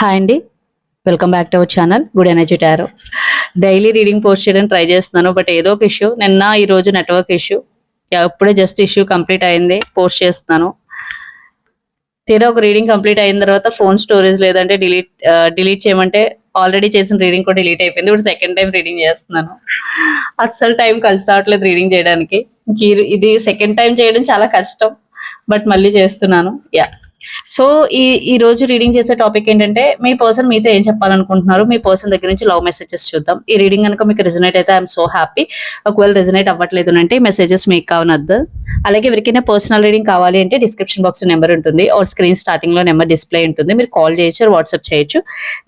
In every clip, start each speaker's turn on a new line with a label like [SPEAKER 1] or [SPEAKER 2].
[SPEAKER 1] Hi అండి, welcome back to our channel good energy tarot. Daily reading post చేయడానికి try చేస్తున్నాను, but ఏదో ఒక ఇష్యూ, నిన్న ఈరోజు నెట్వర్క్ ఇష్యూ, ఇప్పుడే జస్ట్ ఇష్యూ కంప్లీట్ అయింది, పోస్ట్ చేస్తున్నాను. తీరా ఒక రీడింగ్ కంప్లీట్ అయిన తర్వాత ఫోన్ స్టోరేజ్ లేదంటే డిలీట్ చేయమంటే ఆల్రెడీ చేసిన రీడింగ్ కూడా డిలీట్ అయిపోయింది. ఇప్పుడు సెకండ్ టైం రీడింగ్ చేస్తున్నాను. అస్సలు టైం కలిసి రావట్లేదు రీడింగ్ చేయడానికి. ఇది సెకండ్ టైం చేయడం చాలా కష్టం, బట్ మళ్ళీ చేస్తున్నాను. సో ఈ రోజు రీడింగ్ చేసే టాపిక్ ఏంటంటే, మీ పర్సన్ మీతో ఏం చెప్పాలనుకుంటున్నారు, మీ పర్సన్ దగ్గర నుంచి లవ్ మెసేజెస్ చూద్దాం. ఈ రీడింగ్ కనుక మీకు రిజనేట్ అయితే ఐఎమ్ సో హ్యాపీ. ఒకవేళ రిజనేట్ అవ్వట్లేదు అంటే మెసేజెస్ మీకు కావనద్దు. అలాగే ఎవరికైనా పర్సనల్ రీడింగ్ కావాలి అంటే డిస్క్రిప్షన్ బాక్స్ నెంబర్ ఉంటుంది, ఆర్ స్క్రీన్ స్టార్టింగ్ లో నెంబర్ డిస్ప్లే ఉంటుంది, మీరు కాల్ చేయొచ్చు, వాట్సాప్ చేయొచ్చు.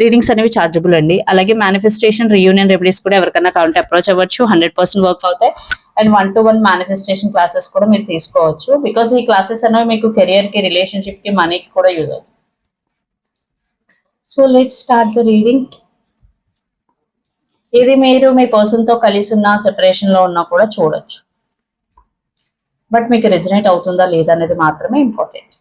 [SPEAKER 1] రీడింగ్స్ అనేవి చార్జబుల్ అండి. అలాగే మేనిఫెస్టేషన్, రీయూనియన్ రెమెడీస్ కూడా ఎవరికైనా కావాలంటే అప్రోచ్ అవ్వచ్చు. 100% వర్క్ అవుతాయి. అండ్ 1-to-1 మేనిఫెస్టేషన్ క్లాసెస్ కూడా మీరు తీసుకోవచ్చు, బికాస్ ఈ క్లాసెస్ అనేవి మీకు కెరియర్ కి, రిలేషన్షిప్ కి, మనీకి కూడా యూజ్ అవుతుంది. So let's start the reading. ఇది మీరు మీ పర్సన్ తో కలిసి ఉన్న, సెపరేషన్ లో ఉన్నా కూడా చూడొచ్చు, బట్ మీకు రెజనేట్ అవుతుందా లేదా అనేది మాత్రమే important.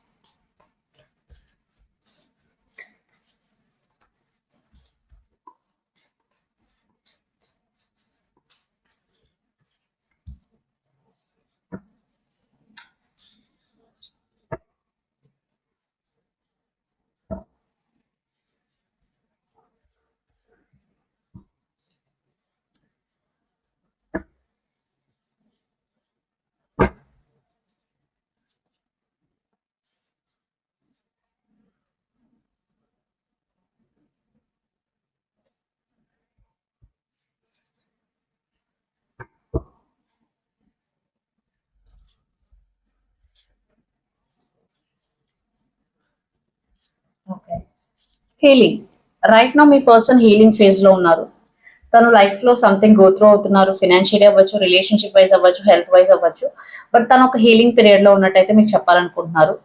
[SPEAKER 1] Okay, healing. Right now మీ పర్సన్ హీలింగ్ ఫేజ్ లో ఉన్నారు. తను లైఫ్ లో సంథింగ్ గో త్రూ అవుతున్నారు, ఫినాన్షియల్ అవ్వచ్చు, రిలేషన్షిప్ వైజ్ అవ్వచ్చు, హెల్త్ వైజ్ అవ్వచ్చు, బట్ తను ఒక హీలింగ్ పీరియడ్ లో ఉన్నట్టయితే మీకు చెప్పాలనుకుంటున్నారు.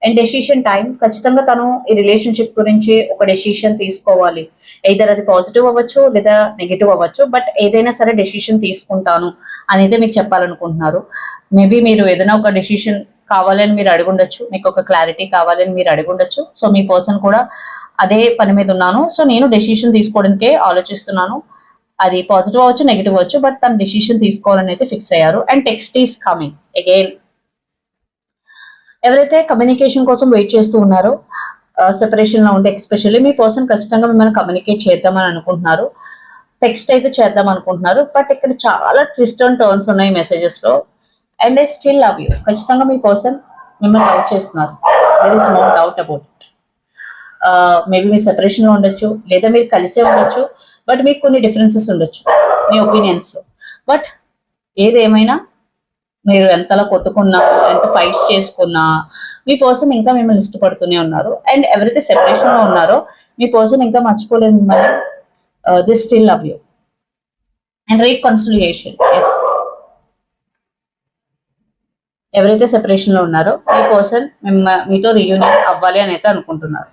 [SPEAKER 1] అండ్ డెసిషన్ టైం, ఖచ్చితంగా తను ఈ రిలేషన్షిప్ గురించి ఒక డెసిషన్ తీసుకోవాలి. either అది పాజిటివ్ అవ్వచ్చు లేదా నెగిటివ్ అవ్వచ్చు, బట్ ఏదైనా సరే డెసిషన్ తీసుకుంటాను అనేది మీకు చెప్పాలనుకుంటున్నారు. మేబీ మీరు ఏదైనా ఒక డెసిషన్ కావాలని మీరు అడుగుండొచ్చు, మీకు ఒక క్లారిటీ కావాలని మీరు అడుగుండొచ్చు. సో మీ పర్సన్ కూడా అదే పని మీద ఉన్నాను, సో నేను డెసిషన్ తీసుకోవడానికే ఆలోచిస్తున్నాను. అది పాజిటివ్ అవ్వచ్చు, నెగిటివ్ అవ్వచ్చు, బట్ తను డెసిషన్ తీసుకోవాలని అయితే ఫిక్స్ అయ్యారు. And text is coming again. ఎవరైతే కమ్యూనికేషన్ కోసం వెయిట్ చేస్తూ ఉన్నారో, సెపరేషన్ లో ఉంటే ఎక్స్పెషల్లీ మీ పర్సన్ ఖచ్చితంగా మిమ్మల్ని కమ్యూనికేట్ చేద్దామని అనుకుంటున్నారు, టెక్స్ట్ అయితే చేద్దాం అనుకుంటున్నారు. బట్ ఇక్కడ చాలా ట్విస్ట్ అండ్ టర్న్స్ ఉన్నాయి మెసేజెస్ లో. And I still love you, ఖచ్చితంగా మీ పర్సన్ మిమ్మల్ని లవ్ చేస్తున్నారు. There is no doubt about it. Maybe మీ సెపరేషన్ లో ఉండొచ్చు, లేదా మీరు కలిసే ఉండొచ్చు, బట్ మీకు కొన్ని డిఫరెన్సెస్ ఉండొచ్చు మీ ఒపీనియన్స్ లో. బట్ ఏదేమైనా మీరు ఎంతలా కొట్టుకున్నా, ఎంత ఫైట్స్ చేసుకున్నా, మీ పర్సన్ ఇంకా మిమ్మల్ని ఇష్టపడుతూనే ఉన్నారు. అండ్ ఎవరైతే సెపరేషన్ లో ఉన్నారో మీ పర్సన్ ఇంకా మర్చిపోలేదు మిమ్మల్ని. This still love you. And reconciliation, yes. ఎవరైతే సెపరేషన్ లో ఉన్నారో మీ పర్సన్ మీతో రీయూనియన్ అవ్వాలి అని అయితే అనుకుంటున్నారు.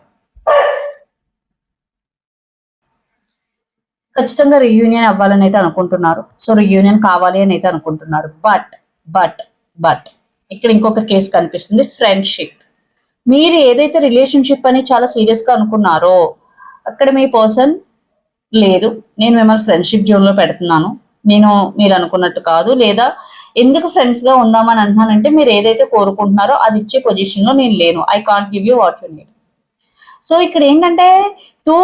[SPEAKER 1] ఖచ్చితంగా రీయూనియన్ అవ్వాలని అయితే అనుకుంటున్నారు. సో రీయూనియన్ కావాలి అని అయితే అనుకుంటున్నారు. బట్ బట్ బట్ ఇక్కడ ఇంకొక కేసు కనిపిస్తుంది, ఫ్రెండ్షిప్. మీరు ఏదైతే రిలేషన్షిప్ అని చాలా సీరియస్ గా అనుకున్నారో అక్కడ మీ పర్సన్ లేదు, నేను మిమ్మల్ని ఫ్రెండ్షిప్ జోన్ లో పెడుతున్నాను, నేను మీరు అనుకున్నట్టు కాదు, లేదా ఎందుకు ఫ్రెండ్స్ గా ఉందామని అంటున్నానంటే మీరు ఏదైతే కోరుకుంటున్నారో అది ఇచ్చే పొజిషన్ లో నేను లేను. I can't give you what you need. So ఇక్కడ ఏంటంటే టూ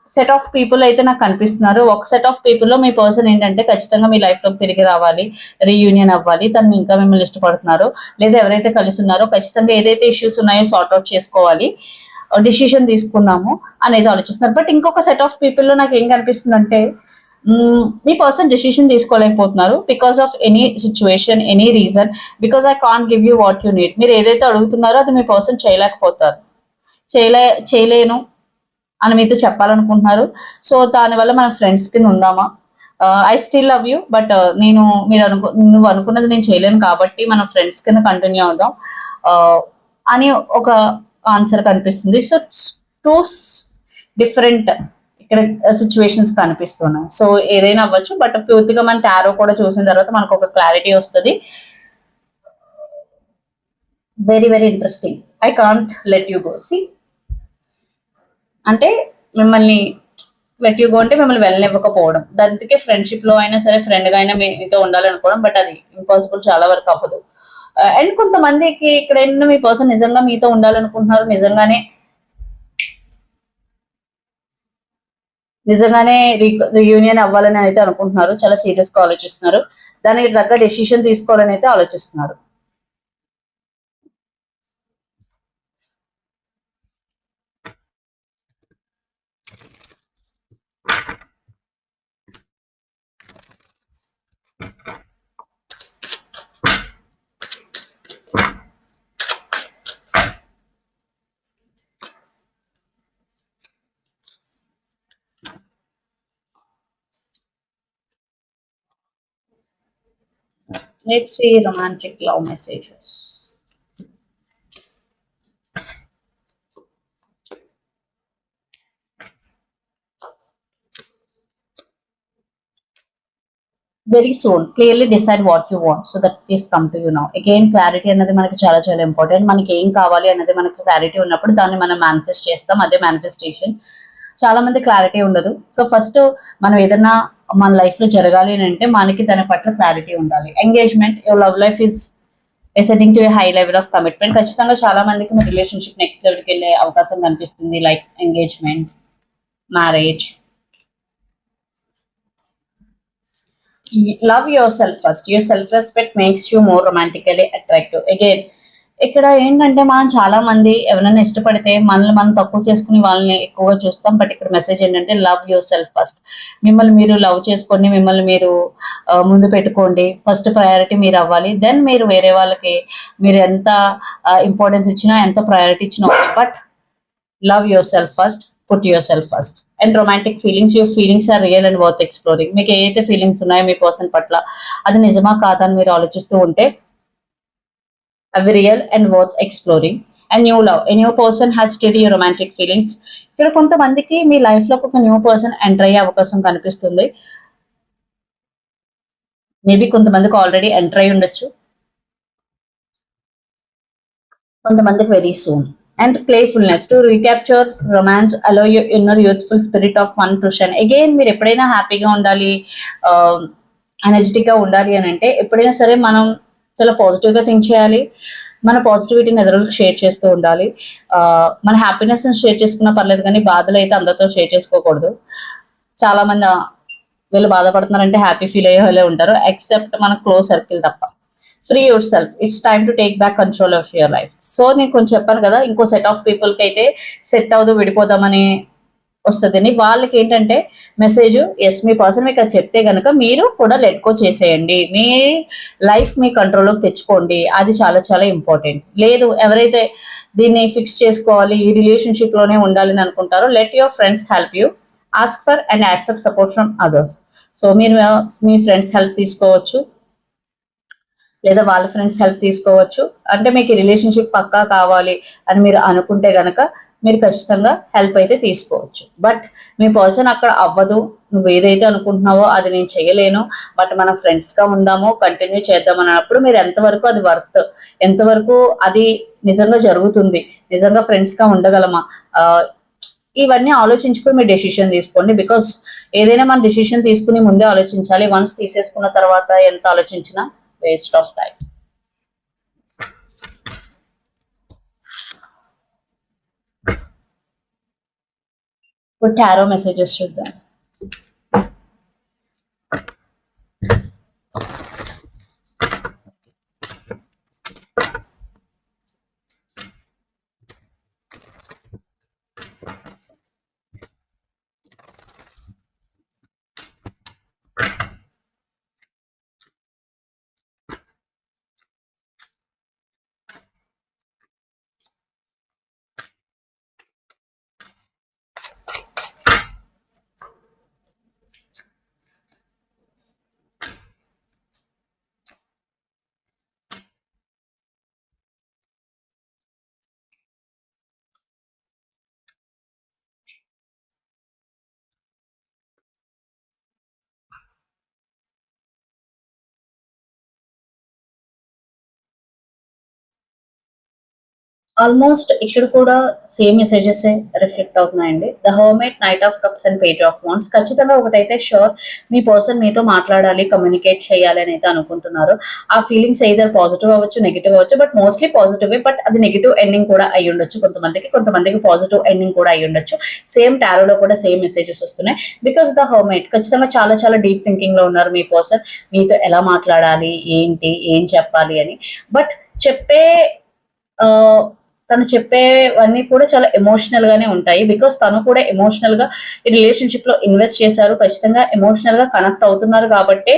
[SPEAKER 1] సెట్ ఆఫ్ పీపుల్ అయితే నాకు కనిపిస్తున్నారు. ఒక సెట్ ఆఫ్ పీపుల్ లో మీ పర్సన్ ఏంటంటే ఖచ్చితంగా మీ లైఫ్ లోకి తిరిగి రావాలి, రీయూనియన్ అవ్వాలి, తను ఇంకా మిమ్మల్ని ఇష్టపడుతున్నారు, లేదా ఎవరైతే కలిసి ఉన్నారో ఖచ్చితంగా ఏదైతే ఇష్యూస్ ఉన్నాయో సార్ట్ అవుట్ చేసుకోవాలి, డిసిషన్ తీసుకున్నాము అనేది ఆలోచిస్తున్నారు. బట్ ఇంకొక సెట్ ఆఫ్ పీపుల్ లో నాకు ఏం కనిపిస్తుందంటే మీ పర్సన్ డెసిషన్ తీసుకోలేకపోతున్నారు because of any situation, any reason, because I can't give you what you need. మీరు ఏదైతే అడుగుతున్నారో అది మీ పర్సన్ చేయలేకపోతారు, చేయలేను అని మీతో చెప్పాలనుకుంటున్నారు. సో దానివల్ల మనం ఫ్రెండ్స్ కింద ఉందామా, I still love you, but నువ్వు అనుకున్నది నేను చేయలేను కాబట్టి మనం ఫ్రెండ్స్ కింద కంటిన్యూ అవుదాం అని ఒక ఆన్సర్ కనిపిస్తుంది. సో టూ డిఫరెంట్ ఇక్కడ సిచ్యువేషన్స్ కనిపిస్తున్నాయి. సో ఏదైనా అవ్వచ్చు, బట్ పూర్తిగా మన టారో కూడా చూసిన తర్వాత మనకు ఒక క్లారిటీ వస్తుంది. Very very interesting. I can't let you go. See అంటే మిమ్మల్ని లెట్ యూ గో అంటే మిమ్మల్ని వెళ్ళనివ్వకపోవడం. దానికి ఫ్రెండ్షిప్ లో అయినా సరే ఫ్రెండ్ గా అయినా మీతో ఉండాలనుకోవడం, బట్ అది ఇంపాసిబుల్, చాలా వరకు అవ్వదు. అండ్ కొంతమందికి ఇక్కడ ఏంటంటే మీ పర్సన్ నిజంగా మీతో ఉండాలనుకుంటున్నారు, నిజంగానే రీయూనియన్ అవ్వాలని అయితే అనుకుంటున్నారు, చాలా సీరియస్ గా ఆలోచిస్తున్నారు, దానికి తగ్గ డెసిషన్ తీసుకోవాలని అయితే ఆలోచిస్తున్నారు. Let's see romantic love messages. Very soon, clearly decide what you want so that this come to you now. Again, clarity అన్నది మనకి చాలా చాలా ఇంపార్టెంట్. మనకి ఏం కావాలి అన్నది మనకి క్లారిటీ ఉన్నప్పుడు దాన్ని మనం మేనిఫెస్ట్ చేస్తాం, అదే మేనిఫెస్టేషన్. చాలా మంది క్లారిటీ ఉండదు. సో ఫస్ట్ మనం ఏదన్నా మన లైఫ్ లో జరగాలి అని అంటే మనకి దాని పట్ల క్లారిటీ ఉండాలి. Engagement, your love life is setting to A high level of commitment. ఖచ్చితంగా చాలా మందికి మీ రిలేషన్షిప్ నెక్స్ట్ లెవెల్కి వెళ్ళే అవకాశం కనిపిస్తుంది, like engagement, marriage. Love yourself first. Your self respect makes you more romantically attractive. Again ఇక్కడ ఏంటంటే మనం చాలా మంది ఎవరైనా ఇష్టపడితే మనల్ని మనం తక్కువ చేసుకుని వాళ్ళని ఎక్కువగా చూస్తాం, బట్ ఇక్కడ మెసేజ్ ఏంటంటే లవ్ యువర్ సెల్ఫ్ ఫస్ట్. మిమ్మల్ని మీరు లవ్ చేసుకోండి, మిమ్మల్ని మీరు ముందు పెట్టుకోండి, ఫస్ట్ ప్రయారిటీ మీరు అవ్వాలి. దెన్ మీరు వేరే వాళ్ళకి మీరు ఎంత ఇంపార్టెన్స్ ఇచ్చినా ఎంత ప్రయారిటీ ఇచ్చినా okay, but love yourself first, put yourself first. And romantic feelings, your feelings are real and worth exploring. మీకు ఏదైతే ఫీలింగ్స్ ఉన్నాయో మీ పర్సన్ పట్ల అది నిజమా కాదా అని మీరు ఆలోచిస్తూ ఉంటే అవి real and worth exploring. And new love, a new person has study your romantic feelings. ఇక్కడ కొంతమందికి మీ లైఫ్ లో ఒక న్యూ పర్సన్ ఎంటర్ అయ్యే అవకాశం కనిపిస్తుంది. మేబీ కొంతమందికి ఆల్రెడీ ఎంటర్ అయి ఉండొచ్చు, కొంతమందికి very soon. And playfulness, to recapture romance, allow your inner youthful spirit of fun to shine. Again మీరు ఎప్పుడైనా హ్యాపీగా ఉండాలి, ఎనర్జెటిక్ గా ఉండాలి అని అంటే ఎప్పుడైనా సరే మనం చాలా పాజిటివ్ గా థింక్ చేయాలి, మన పాజిటివిటీని ఎదురులకు షేర్ చేస్తూ ఉండాలి. మన హ్యాపీనెస్ షేర్ చేసుకున్నా పర్లేదు, కానీ బాధలు అయితే అందరితో షేర్ చేసుకోకూడదు. చాలా మంది వీళ్ళు బాధపడుతున్నారంటే హ్యాపీ ఫీల్ అయ్యే వాళ్ళే ఉంటారు, ఎక్సెప్ట్ మన క్లోజ్ సర్కిల్ తప్ప. Free your self, it's time to take back control of your life. So నేను కొంచెం చెప్పాను కదా, ఇంకో సెట్ ఆఫ్ పీపుల్ కి అయితే సెట్ అవ్వదు, విడిపోదామని వస్తుంది. వాళ్ళకి ఏంటంటే మెసేజ్, ఎస్ మీ పర్సన్ మీకు అది చెప్తే గనక మీరు కూడా లెట్ గో చేసేయండి, మీ లైఫ్ మీ కంట్రోల్లోకి తెచ్చుకోండి, అది చాలా చాలా ఇంపార్టెంట్. లేదు ఎవరైతే దీన్ని ఫిక్స్ చేసుకోవాలి, ఈ రిలేషన్షిప్ లోనే ఉండాలని అనుకుంటారో, let your friends help you, ask for and accept support from others. So మీరు మీ ఫ్రెండ్స్ హెల్ప్ తీసుకోవచ్చు, లేదా వాళ్ళ ఫ్రెండ్స్ హెల్ప్ తీసుకోవచ్చు. అంటే మీకు రిలేషన్షిప్ పక్కా కావాలి అని మీరు అనుకుంటే గనక మీరు ఖచ్చితంగా హెల్ప్ అయితే తీసుకోవచ్చు. బట్ మీ పర్సన్ అక్కడ అవ్వదు, నువ్వు ఏదైతే అనుకుంటున్నావో అది నేను చేయలేను, బట్ మనం ఫ్రెండ్స్ గా ఉందాము, కంటిన్యూ చేద్దాం అన్నప్పుడు మీరు ఎంతవరకు అది వర్త్, ఎంతవరకు అది నిజంగా జరుగుతుంది, నిజంగా ఫ్రెండ్స్ గా ఉండగలమా, ఇవన్నీ ఆలోచించుకుని మీరు డెసిషన్ తీసుకోండి. బికాస్ ఏదైనా మనం డెసిషన్ తీసుకుని ముందే ఆలోచించాలి, వన్స్ తీసేసుకున్న తర్వాత ఎంత ఆలోచించినా waste of time. Put tarot messages to them. Almost ఇక్కడ కూడా సేమ్ మెసేజెస్ రిఫ్లెక్ట్ అవుతున్నాయండి. The hermit, knight of cups and page of wands. ఖచ్చితంగా ఒకటైతే షూర్, మీ పర్సన్ మీతో మాట్లాడాలి, కమ్యూనికేట్ చేయాలి అని అయితే అనుకుంటున్నారు. ఆ ఫీలింగ్స్ ఏదర్ పాజిటివ్ అవ్వచ్చు, నెగిటివ్ అవ్వచ్చు, బట్ మోస్ట్లీ పాజిటివ్. బట్ అది నెగిటివ్ ఎండింగ్ కూడా అయి ఉండొచ్చు కొంతమందికి పాజిటివ్ ఎండింగ్ కూడా అయి ఉండొచ్చు. సేమ్ టారోలో కూడా సేమ్ మెసేజెస్ వస్తున్నాయి. బికాస్ ద హర్మేట్ ఖచ్చితంగా చాలా చాలా డీప్ థింకింగ్ లో ఉన్నారు మీ పర్సన్. మీతో ఎలా మాట్లాడాలి, ఏంటి, ఏం చెప్పాలి అని. బట్ చెప్పే ఆ తను చెప్పేవన్నీ కూడా చాలా ఎమోషనల్ గానే ఉంటాయి. బికాస్ తను కూడా ఎమోషనల్ గా ఈ రిలేషన్షిప్ లో ఇన్వెస్ట్ చేశారు. ఖచ్చితంగా ఎమోషనల్ గా కనెక్ట్ అవుతున్నారు కాబట్టి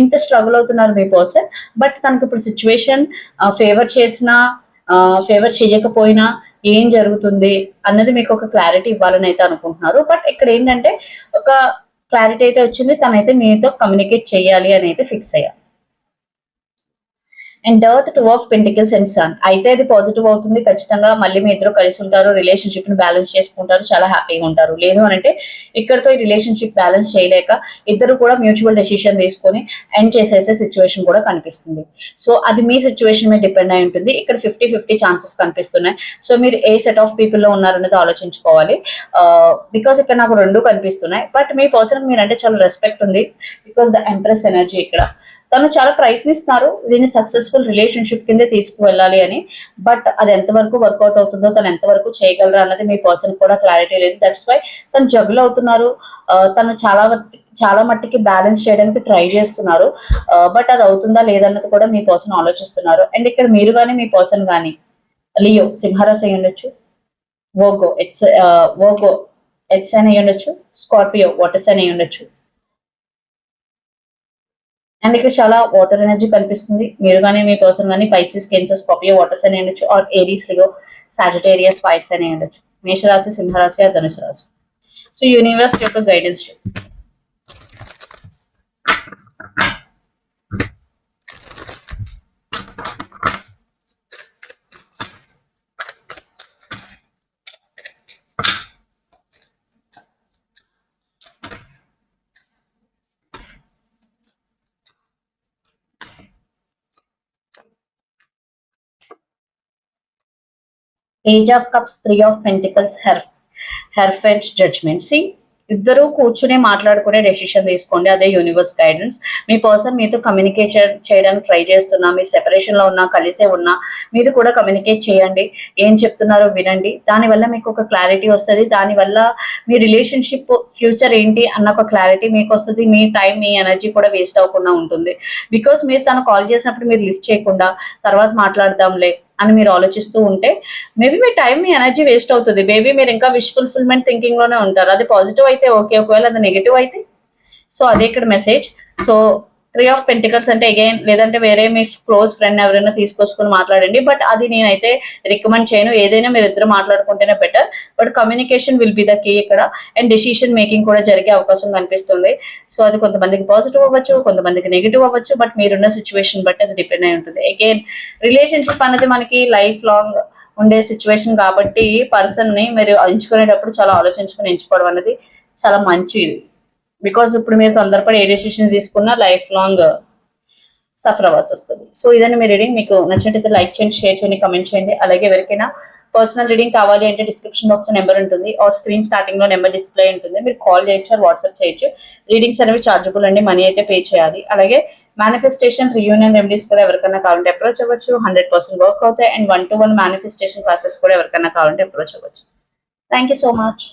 [SPEAKER 1] ఇంత స్ట్రగుల్ అవుతున్నారు మీ పర్సన్. బట్ తనకి ఇప్పుడు సిచ్యువేషన్ ఫేవర్ చేసినా ఫేవర్ చేయకపోయినా ఏం జరుగుతుంది అన్నది మీకు ఒక క్లారిటీ ఇవ్వాలని అయితే అనుకుంటున్నారు. బట్ ఇక్కడ ఏంటంటే ఒక క్లారిటీ అయితే వచ్చింది, తనైతే మీతో కమ్యూనికేట్ చేయాలి అని అయితే ఫిక్స్ అయ్యారు. అండ్ డర్త్, two of pentacles and sun. అయితే అది పాజిటివ్ అవుతుంది. ఖచ్చితంగా మళ్ళీ మీ ఇద్దరు కలిసి ఉంటారు, రిలేషన్షిప్ ని బ్యాలెన్స్ చేసుకుంటారు, చాలా హ్యాపీగా ఉంటారు. లేదు అని అంటే ఇక్కడతో ఈ రిలేషన్షిప్ బ్యాలెన్స్ చేయలేక ఇద్దరు కూడా మ్యూచువల్ డెసిషన్ తీసుకొని ఎండ్ చేసేసే సిచ్యువేషన్ కూడా కనిపిస్తుంది. సో అది మీ సిచ్యువేషన్ మీద డిపెండ్ అయి ఉంటుంది. ఇక్కడ 50-50 ఛాన్సెస్ కనిపిస్తున్నాయి. సో మీరు ఏ సెట్ ఆఫ్ పీపుల్ లో ఉన్నారనేది ఆలోచించుకోవాలి. బికాస్ ఇక్కడ నాకు రెండు కనిపిస్తున్నాయి. బట్ మీ పర్సన్ మీరంటే చాలా రెస్పెక్ట్ ఉంది. బికాస్ ద ఎంప్రెస్ ఎనర్జీ ఇక్కడ తను చాలా ప్రయత్నిస్తున్నారు దీన్ని సక్సెస్ఫుల్ రిలేషన్షిప్ కింద తీసుకువెళ్ళాలి అని. బట్ అది ఎంతవరకు వర్కౌట్ అవుతుందో, తను ఎంతవరకు చేయగలరా అన్నది మీ పర్సన్ కూడా క్లారిటీ లేదు. దట్స్ వై తను జగులు అవుతున్నారు. తను చాలా మట్టికి బ్యాలెన్స్ చేయడానికి ట్రై చేస్తున్నారు. బట్ అది అవుతుందా లేదన్నది కూడా మీ పర్సన్ ఆలోచిస్తున్నారు. అండ్ ఇక్కడ మీరు కానీ మీ పర్సన్ కానీ లియో సింహరాశి అయి ఉండొచ్చు, వోగో ఎట్స్ అని అయి ఉండొచ్చు, స్కార్పియో వాటర్స్ అని అయి ఉండొచ్చు. అండ్ ఇక్కడ చాలా వాటర్ ఎనర్జీ కనిపిస్తుంది. మీరు కానీ మీ పర్సన్ కానీ పైసిస్, కెన్సర్, స్కార్పియో వాటర్స్ అని ఉండొచ్చు, or Aries, Leo, Sagittarius, fires అని ఉండొచ్చు. మేషరాశి, సింహరాశి, ధనుసు రాశి. సో యూనివర్స్ యొక్క guidance. Page of cups, three of pentacles, hierophant, judgement. See ఇద్దరు కూర్చుని మాట్లాడుకునే డెసిషన్ తీసుకోండి. అదే యూనివర్స్ గైడెన్స్. మీ పర్సన్ మీతో కమ్యూనికేట్ చేయడానికి ట్రై చేస్తున్నా, మీరు సెపరేషన్ లో ఉన్నా, కలిసే ఉన్నా, మీరు కూడా కమ్యూనికేట్ చేయండి. ఏం చెప్తున్నారో వినండి. దానివల్ల మీకు ఒక క్లారిటీ వస్తుంది. దానివల్ల మీ రిలేషన్షిప్ ఫ్యూచర్ ఏంటి అన్న ఒక క్లారిటీ మీకు వస్తుంది. మీ టైం, మీ ఎనర్జీ కూడా వేస్ట్ అవ్వకుండా ఉంటుంది. బికాస్ మీరు తను కాల్ చేసినప్పుడు మీరు లిఫ్ట్ చేయకుండా తర్వాత మాట్లాడదాంలే అని మీరు ఆలోచిస్తూ ఉంటే మేబీ మీ టైం, మీ ఎనర్జీ వేస్ట్ అవుతుంది. మేబీ మీరు ఇంకా విష్ ఫుల్ఫిల్మెంట్ థింకింగ్ లోనే ఉంటారు. అది పాజిటివ్ అయితే ఓకే, ఒకవేళ అది నెగిటివ్ అయితే సో అదే ఇక్కడ message. So three of pentacles అంటే అగైన్ లేదంటే వేరే మీ క్లోజ్ ఫ్రెండ్ ఎవరైనా తీసుకొచ్చుకొని మాట్లాడండి. బట్ అది నేనైతే రికమెండ్ చేయను. ఏదైనా మీరు ఇద్దరు మాట్లాడుకుంటేనే better. But communication will be the key ఇక్కడ. అండ్ డెసిషన్ మేకింగ్ కూడా జరిగే అవకాశం కనిపిస్తుంది. సో అది కొంతమందికి పాజిటివ్ అవ్వచ్చు, కొంతమందికి నెగిటివ్ అవ్వచ్చు. బట్ మీరున్న సిచ్యువేషన్ బట్టి అది డిపెండ్ అయి ఉంటుంది. అగైన్ రిలేషన్షిప్ అనేది మనకి లైఫ్ లాంగ్ ఉండే సిచ్యువేషన్ కాబట్టి పర్సన్ ని మీరు ఎంచుకునేటప్పుడు చాలా ఆలోచించుకుని ఎంచుకోవడం అనేది చాలా మంచిది. బికాస్ ఇప్పుడు మీరు తొందరపడి ఏ డెసిషన్ తీసుకున్నా లైఫ్ లాంగ్ సఫర్ అవ్వాల్సి వస్తుంది. సో ఇదని మీ రీడింగ్. మీకు నచ్చినట్లయితే లైక్ చేయండి, షేర్ చేయండి, కమెంట్ చేయండి. అలాగే ఎవరికైనా పర్సనల్ రీడింగ్ కావాలి అంటే డిస్క్రిప్షన్ బాక్స్ లో నెంబర్ ఉంటుంది, ఆర్ స్క్రీన్ స్టార్టింగ్ లో నెంబర్ డిస్ప్లే ఉంటుంది. మీరు కాల్ చేయొచ్చు, వాట్సాప్ చేయొచ్చు. రీడింగ్స్ అనేవి చార్జబుల్ అండి, మనీ అయితే పే చేయాలి. అలాగే మేనిఫెస్టేషన్, రియూనియన్ రెమెడీస్ కూడా ఎవరికైనా కావాలంటే అప్రోచ్ అవ్వచ్చు. 100% వర్క్ అవుతాయి. అండ్ 1-to-1 మేనిఫెస్టేషన్ క్లాసెస్ కూడా ఎవరికైనా కావాలంటే అప్రోచ్ అవ్వచ్చు. Thank you so much.